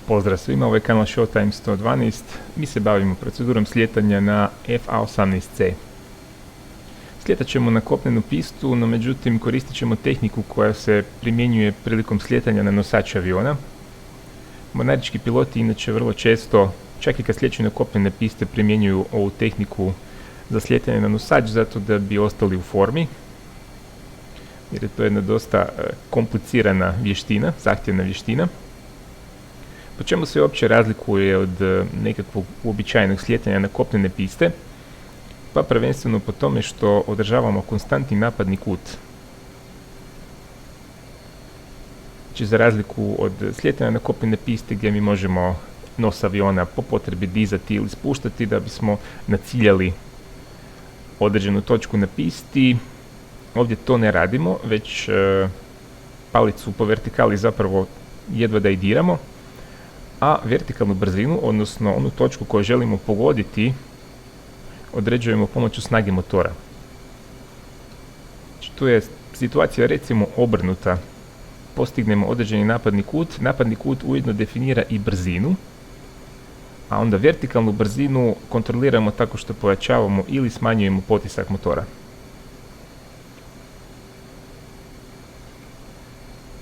Pozdrav svima, ovo je kanal Showtime 112, mi se bavimo procedurom slijetanja na FA18C. Slijetat ćemo na kopnenu pistu, no međutim koristit ćemo tehniku koja se primjenjuje prilikom slijetanja na nosač aviona. Mornarički piloti inače vrlo često, čak i kad slijeću na kopnene piste, primjenjuju ovu tehniku za slijetanje na nosač zato da bi ostali u formi, jer je to jedna dosta komplicirana vještina, zahtjevna vještina. Po čemu se uopće razlikuje od nekakvog uobičajenog slijetanja na kopnene piste? Pa prvenstveno po tome što održavamo konstantni napadni kut. Znači za razliku od slijetanja na kopnene piste gdje mi možemo nos aviona po potrebi dizati ili spuštati da bismo naciljali određenu točku na pisti, ovdje to ne radimo, već palicu po vertikali zapravo jedva da i diramo, a vertikalnu brzinu, odnosno onu točku koju želimo pogoditi, određujemo pomoću snage motora. Znači, tu je situacija recimo obrnuta. Postignemo određeni napadni kut ujedno definira i brzinu, a onda vertikalnu brzinu kontroliramo tako što pojačavamo ili smanjujemo potisak motora.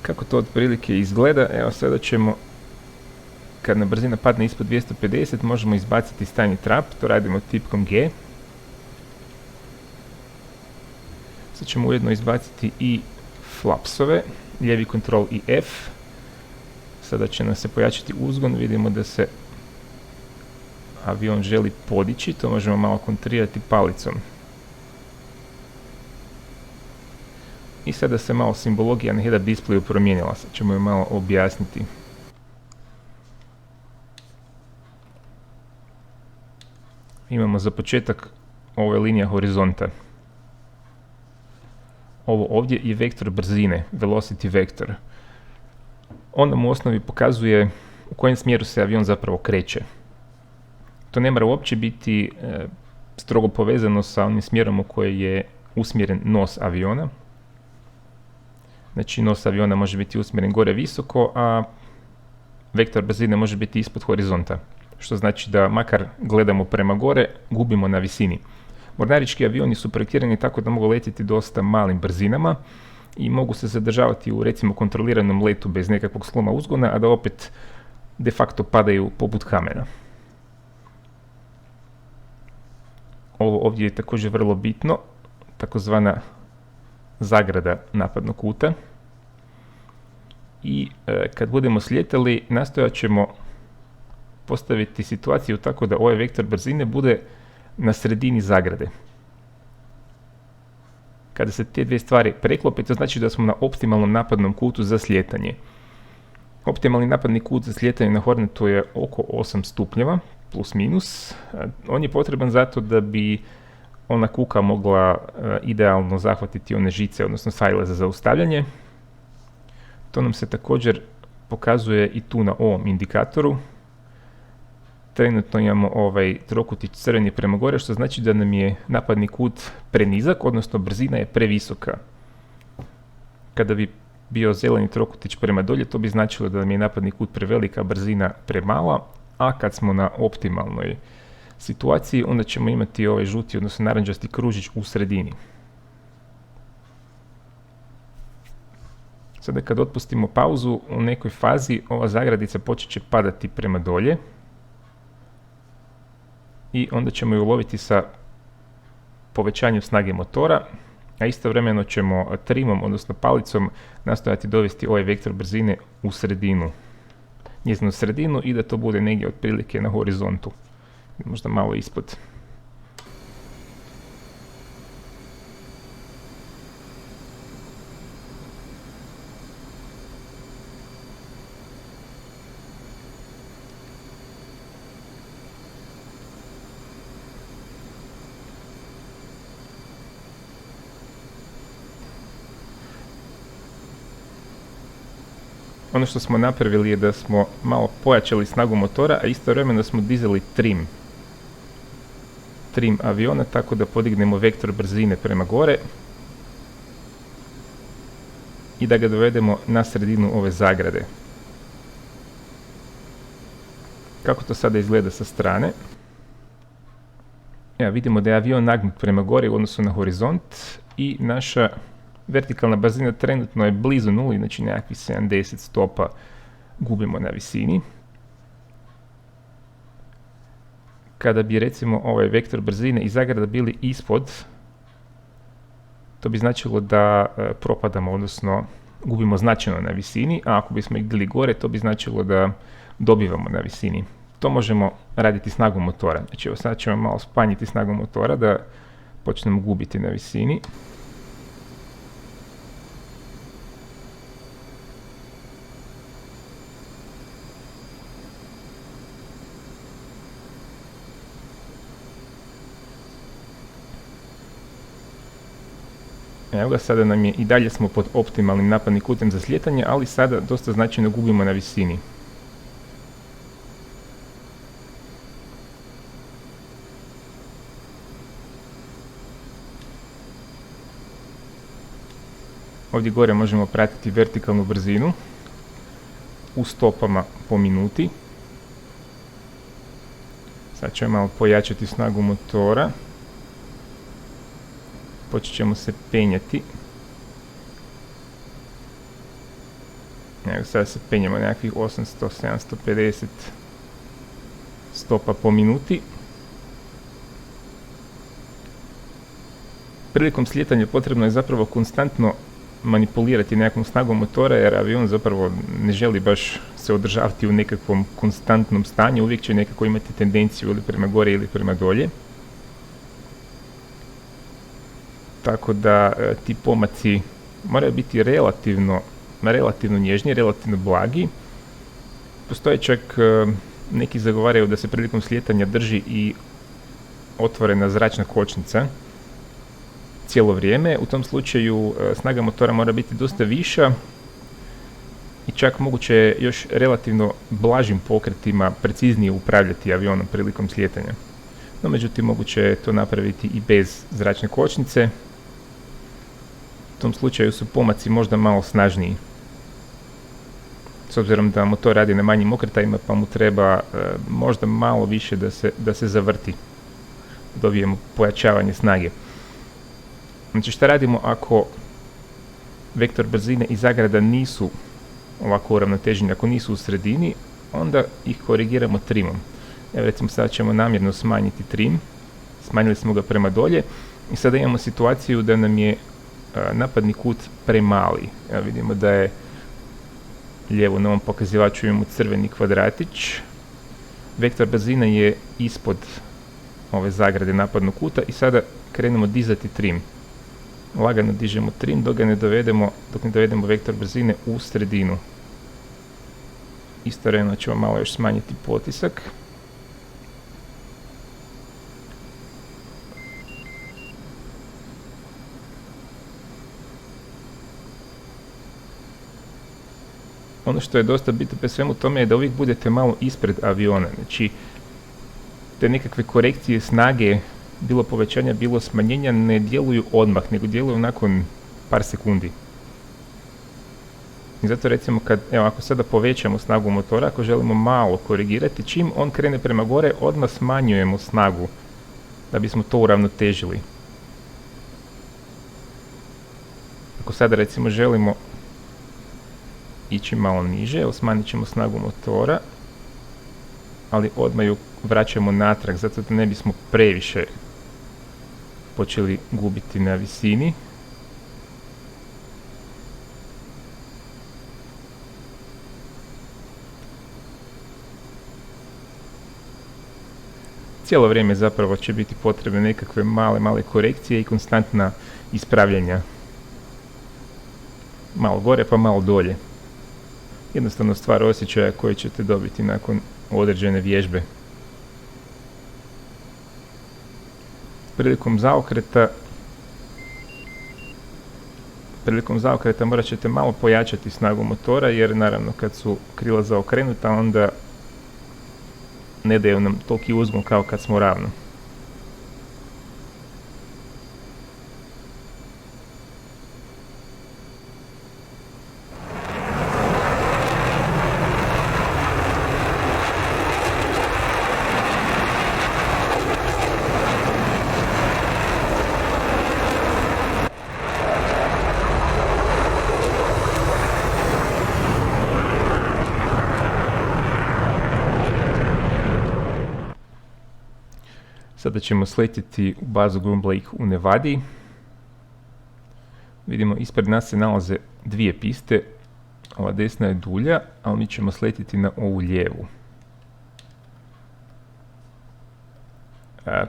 Kako to otprilike izgleda? Evo sada ćemo, kad nam brzina padne ispod 250, možemo izbaciti stajni trap, to radimo tipkom G. Sad ćemo ujedno izbaciti i flapsove, lijevi kontrol i F. Sada će nam se pojačati uzgon, vidimo da se avion želi podići, to možemo malo kontrirati palicom. I sada se malo simbologija na head-up displeju promijenila, sad ćemo ju malo objasniti. Imamo za početak, ovo je linija horizonta. Ovo ovdje je vektor brzine, velocity vektor. On nam u osnovi pokazuje u kojem smjeru se avion zapravo kreće. To ne mora uopće biti strogo povezano sa onim smjerom u koji je usmjeren nos aviona. Znači nos aviona može biti usmjeren gore visoko, a vektor brzine može biti ispod horizonta. Što znači da makar gledamo prema gore, gubimo na visini. Mornarički avioni su projektirani tako da mogu letjeti dosta malim brzinama i mogu se zadržavati u recimo kontroliranom letu bez nekakvog sloma uzgona, a da opet de facto padaju poput kamena. Ovo ovdje je također vrlo bitno, takozvana zagrada napadnog kuta. I kad budemo slijetali, nastojat ćemo postaviti situaciju tako da ovaj vektor brzine bude na sredini zagrade. Kada se te dvije stvari preklope, to znači da smo na optimalnom napadnom kutu za slijetanje. Optimalni napadni kut za slijetanje na Hornetu je oko 8 stupnjeva, plus minus. On je potreban zato da bi ona kuka mogla idealno zahvatiti one žice, odnosno sajle za zaustavljanje. To nam se također pokazuje i tu na ovom indikatoru. Trenutno imamo ovaj trokutić crveni prema gore, što znači da nam je napadni kut prenizak, odnosno brzina je previsoka. Kada bi bio zeleni trokutić prema dolje, to bi značilo da nam je napadni kut prevelika, brzina premala, a kad smo na optimalnoj situaciji, onda ćemo imati ovaj žuti, odnosno narančasti kružić u sredini. Sada kad otpustimo pauzu, u nekoj fazi ova zagradica počet će padati prema dolje i onda ćemo ju uloviti sa povećanjem snage motora, a istovremeno ćemo trimom, odnosno palicom, nastojati dovesti ovaj vektor brzine u sredinu, njezinu sredinu, i da to bude negdje otprilike na horizontu, možda malo ispod. Ono što smo napravili je da smo malo pojačali snagu motora, a istovremeno smo dizali trim aviona tako da podignemo vektor brzine prema gore i da ga dovedemo na sredinu ove zagrade. Kako to sada izgleda sa strane? Evo, vidimo da je avion nagnut prema gori u odnosu na horizont i naša vertikalna brzina trenutno je blizu nuli, znači nekakvih 70 stopa gubimo na visini. Kada bi recimo ovaj vektor brzine i zagrada bili ispod, to bi značilo da propadamo, odnosno gubimo značajno na visini, a ako bismo ih bili gore, to bi značilo da dobivamo na visini. To možemo raditi snagom motora. Znači, evo sad ćemo malo smanjiti snagu motora da počnemo gubiti na visini. Evo ga, sada nam je, i dalje smo pod optimalnim napadnim kutem za slijetanje, ali sada dosta značajno gubimo na visini. Ovdje gore možemo pratiti vertikalnu brzinu u stopama po minuti. Sad ćemo malo pojačati snagu motora. Počet ćemo se penjati. Evo, sada se penjamo nekakvih 800-750 stopa po minuti. Prilikom slijetanja potrebno je zapravo konstantno manipulirati nekakvom snagom motora, jer avion zapravo ne želi baš se održavati u nekakvom konstantnom stanju, uvijek će nekako imati tendenciju ili prema gore ili prema dolje. Tako da ti pomaci moraju biti relativno nježni, relativno blagi. Postoje čak neki zagovaraju da se prilikom slijetanja drži i otvorena zračna kočnica cijelo vrijeme. U tom slučaju snaga motora mora biti dosta viša i čak moguće je još relativno blažim pokretima preciznije upravljati avionom prilikom slijetanja. No, međutim, moguće je to napraviti i bez zračne kočnice. U tom slučaju su pomaci možda malo snažniji. S obzirom da motor radi na manjim okretajima, pa mu treba možda malo više da se zavrti. Dobijemo pojačavanje snage. Znači, šta radimo ako vektor brzine i zagrada nisu ovako uravnoteženi, ako nisu u sredini, onda ih korigiramo trimom. Evo, recimo, sada ćemo namjerno smanjiti trim. Smanjili smo ga prema dolje i sada imamo situaciju da nam je napadni kut premali. Evo, vidimo da je lijevo na ovom pokazivaču imamo crveni kvadratić. Vektor brzine je ispod ove zagrade napadnog kuta i sada krenemo dizati trim. Lagano dižemo trim dok ne dovedemo vektor brzine u sredinu. Istovremeno ćemo malo još smanjiti potisak. Ono što je dosta bitno pri svemu tome je da uvijek budete malo ispred aviona. Znači, te nekakve korekcije snage, bilo povećanja, bilo smanjenja, ne djeluju odmah, nego djeluju nakon par sekundi. I zato recimo ako sada povećamo snagu motora, ako želimo malo korigirati, čim on krene prema gore, odmah smanjujemo snagu da bismo to uravnotežili. Ako sada recimo želimo ići malo niže, smanjit ćemo snagu motora, ali odmah ju vraćamo natrag, zato da ne bismo previše počeli gubiti na visini. Cijelo vrijeme zapravo će biti potrebne nekakve male korekcije i konstantna ispravljanja. Malo gore pa malo dolje. Jednostavno stvar osjećaja koji ćete dobiti nakon određene vježbe. Prilikom zaokreta morat ćete malo pojačati snagu motora, jer naravno kad su krila zaokrenuta onda ne daju nam toliki uzgon kao kad smo ravno. Sada ćemo sletjeti u bazu Groom Lake u Nevadi. Vidimo, ispred nas se nalaze dvije piste. Ova desna je dulja, ali mi ćemo sletjeti na ovu lijevu.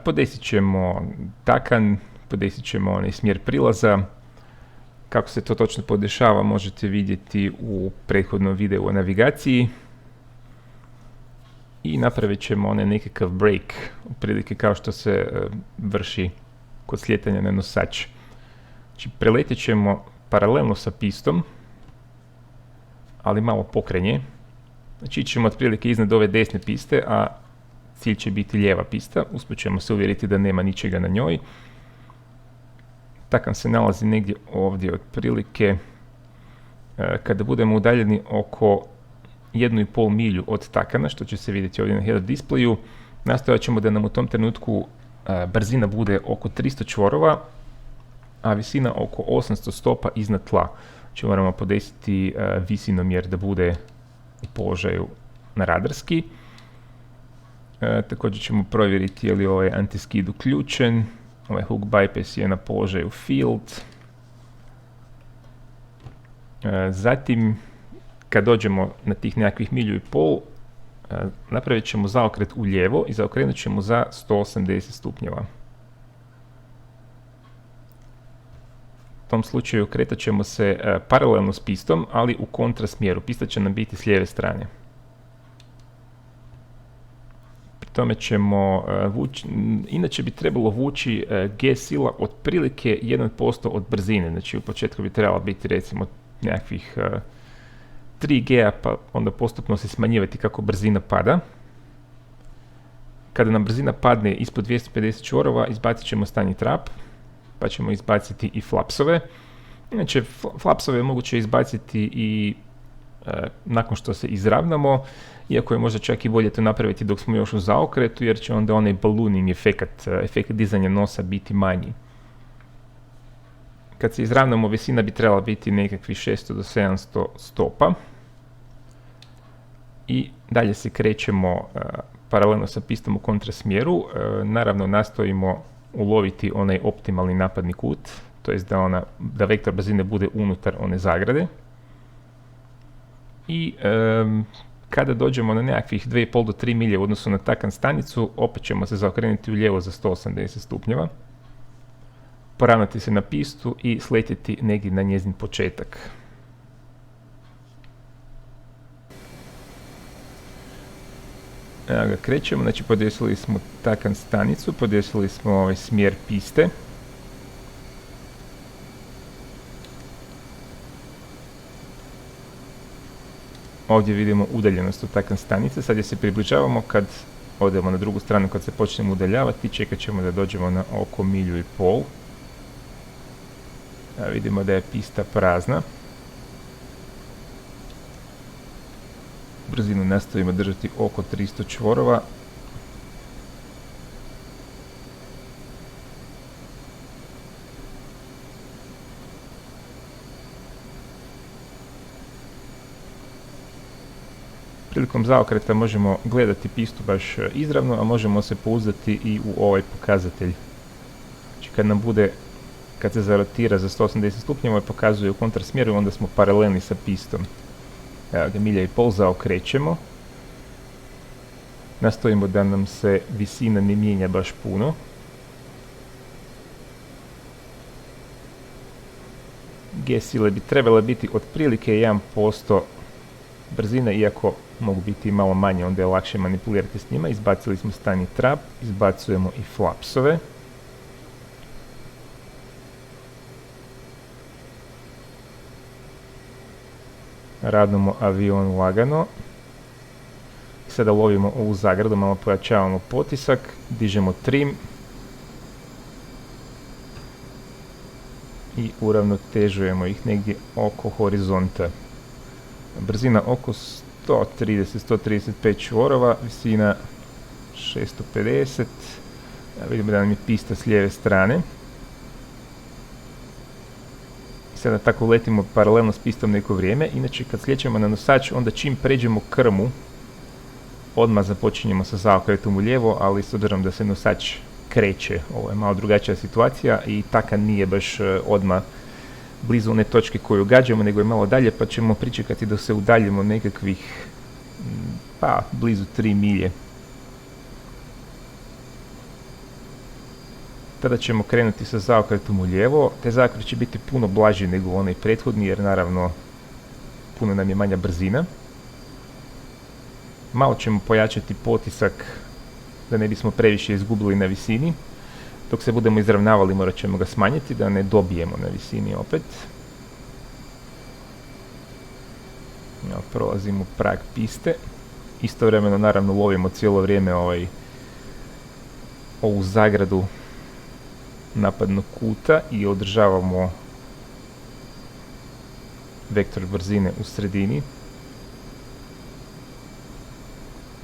Podesit ćemo takan, podesit ćemo onaj smjer prilaza. Kako se to točno podešava možete vidjeti u prethodnom videu o navigaciji. I napravit ćemo onaj nekakav break, otprilike kao što se vrši kod slijetanja na nosač. Znači preletit ćemo paralelno sa pistom, ali malo pokrenje. Znači ići ćemo otprilike iznad ove desne piste, a cilj će biti lijeva pista. Uspjet ćemo se uvjeriti da nema ničega na njoj. Takan se nalazi negdje ovdje otprilike. Kada budemo udaljeni oko 1,5 milju od takana, što će se vidjeti ovdje na header displeju, nastojat ćemo da nam u tom trenutku brzina bude oko 300 čvorova, a visina oko 800 stopa iznad tla. Znači moramo podesiti visinomjer da bude u položaju na radarski. Također ćemo provjeriti je li ovaj anti-skid uključen. Ovaj hook bypass je na položaju field. Zatim, kad dođemo na tih nekakvih 1,5 milju, napravit ćemo zaokret u lijevo i zaokrenut ćemo za 180 stupnjeva. U tom slučaju kretat ćemo se paralelno s pistom, ali u kontrasmjeru. Pista će nam biti s lijeve strane. Pri tome ćemo vući, inače bi trebalo vući G sila otprilike 1% od brzine. Znači u početku bi trebalo biti recimo nekakvih 3 G-a, pa onda postupno se smanjivati kako brzina pada. Kada nam brzina padne ispod 250 čvorova, izbacit ćemo stanji trap, pa ćemo izbaciti i flapsove. Inače, flapsove je moguće izbaciti i nakon što se izravnamo, iako je možda čak i bolje to napraviti dok smo još u zaokretu, jer će onda onaj ballooning efekt dizanja nosa biti manji. Kad se izravnamo, visina bi trebala biti nekakvih 600 do 700 stopa. I dalje se krećemo paralelno sa pistom u kontrasmjeru. Naravno, nastojimo uloviti onaj optimalni napadni kut, to jest da vektor brzine bude unutar one zagrade. I kada dođemo na nekakvih 2,5 do 3 milje u odnosu na takan stanicu, opet ćemo se zaokrenuti u lijevo za 180 stupnjeva. Poravnati se na pistu i sletjeti negdje na njezin početak. Evo ga, krećemo, znači podesili smo takan stanicu, podesili smo ovaj smjer piste. Ovdje vidimo udaljenost od takan stanice, sad je se približavamo, kad odemo na drugu stranu, kad se počnemo udaljavati, čekat ćemo da dođemo na oko 1,5 milju. Vidimo da je pista prazna. Brzinu nastavimo držati oko 300 čvorova. Prilikom zaokreta možemo gledati pistu baš izravno, a možemo se pouzdati i u ovaj pokazatelj. Znači kad se zarotira za 180 stupnjeva i pokazuje u kontrasmjeru, onda smo paralelni sa pistom. Evo ga, 1,5 milja zaokrećemo. Nastojimo da nam se visina ne mijenja baš puno. G sile bi trebale biti otprilike 1% brzine, iako mogu biti malo manje, onda je lakše manipulirati s njima. Izbacili smo stanji trap, izbacujemo i flapsove. Radimo avion lagano. Sada lovimo ovu zagradu, malo pojačavamo potisak, dižemo trim i uravnotežujemo ih negdje oko horizonta. Brzina oko 130-135 čvorova, visina 650. Vidimo da nam je pista s lijeve strane. Sada tako letimo paralelno s pistom neko vrijeme. Inače, kad slijećemo na nosač, onda čim pređemo krmu, odmah započinjemo sa zaokretom u lijevo, ali s obzirom da se nosač kreće. Ovo je malo drugačija situacija i taka nije baš odmah blizu one točke koju gađamo, nego je malo dalje, pa ćemo pričekati da se udaljimo nekakvih blizu 3 milje. Tada ćemo krenuti sa zaokretom u lijevo. Taj zaokret će biti puno blaži nego onaj prethodni, jer naravno puno nam je manja brzina. Malo ćemo pojačati potisak da ne bismo previše izgubili na visini. Dok se budemo izravnavali morat ćemo ga smanjiti da ne dobijemo na visini opet. Prolazimo prag piste. Istovremeno naravno lovimo cijelo vrijeme ovu zagradu napadnog kuta i održavamo vektor brzine u sredini.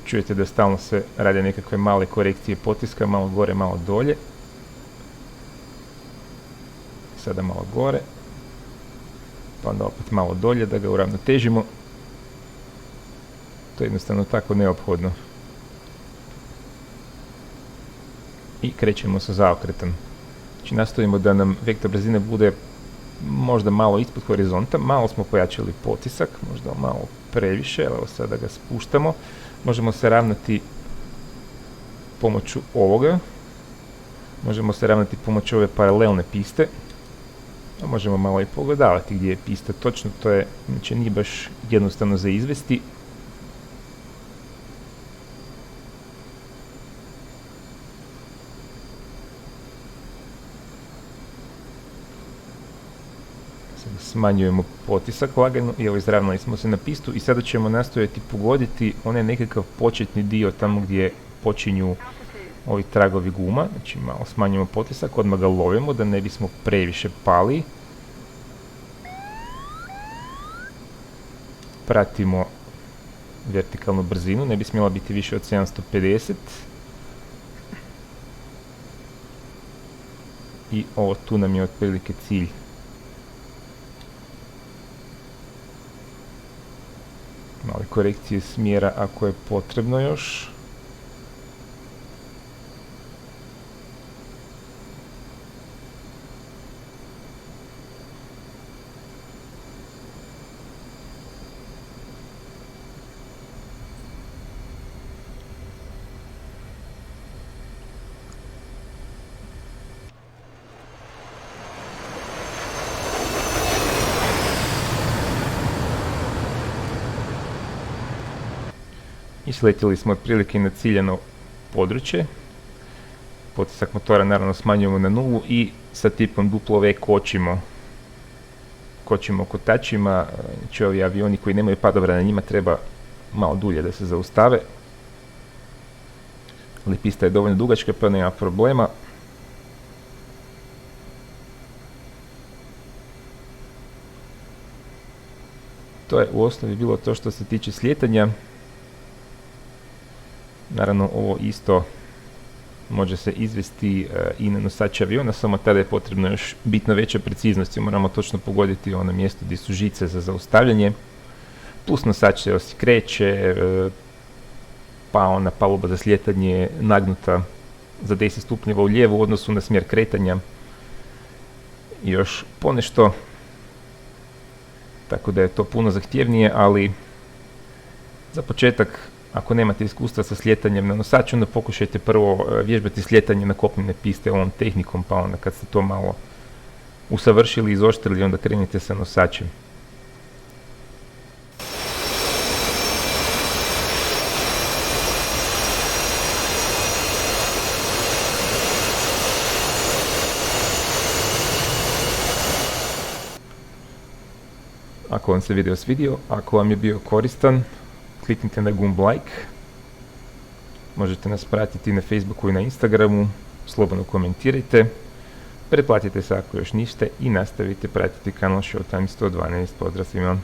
Čujete da stalno se rade nekakve male korekcije potiska, malo gore, malo dolje. Sada malo gore, pa onda opet malo dolje da ga uravnotežimo. To je jednostavno tako neophodno. I krećemo sa zaokretom. Znači nastojimo da nam vektor brzine bude možda malo ispod horizonta, malo smo pojačali potisak, možda malo previše, evo sada ga spuštamo. Možemo se ravnati pomoću ovoga, možemo se ravnati pomoću ove paralelne piste, a možemo malo i pogledavati gdje je pista točno, to je, znači nije baš jednostavno za izvesti. Smanjujemo potisak lagano i evo izravnali smo se na pistu i sada ćemo nastojati pogoditi onaj nekakav početni dio tamo gdje počinju ovi tragovi guma, znači malo smanjujemo potisak, odmah ga lovimo da ne bismo previše pali. Pratimo vertikalnu brzinu, ne bi smjela biti više od 750. I ovo tu nam je otprilike cilj. Male korekcije smjera ako je potrebno još. I sletjeli smo otprilike na ciljano područje. Potisak motora naravno smanjujemo na nulu i sa tipom duplo V kočimo kotačima. Znači ovi avioni koji nemaju padobrana, njima treba malo dulje da se zaustave. Ali pista je dovoljno dugačka pa nema problema. To je u osnovi bilo to što se tiče slijetanja. Naravno ovo isto može se izvesti i na nosače aviona, samo tada je potrebno još bitno veća preciznost i moramo točno pogoditi ono mjesto gdje su žice za zaustavljanje. Plus nosač se kreće, pa ona paluba za slijetanje je nagnuta za 10 stupnjeva u lijevu u odnosu na smjer kretanja. I još ponešto, tako da je to puno zahtjevnije, ali za početak ako nemate iskustva sa slijetanjem na nosaču, onda pokušajte prvo vježbati slijetanje na kopnene piste ovom tehnikom, pa onda kad ste to malo usavršili i izoštrili, onda krenite sa nosačem. Ako vam se video svidio, ako vam je bio koristan, kliknite na gumb like, možete nas pratiti na Facebooku i na Instagramu, slobodno komentirajte, pretplatite se ako još niste i nastavite pratiti kanal Showtime 112. Pozdrav svima!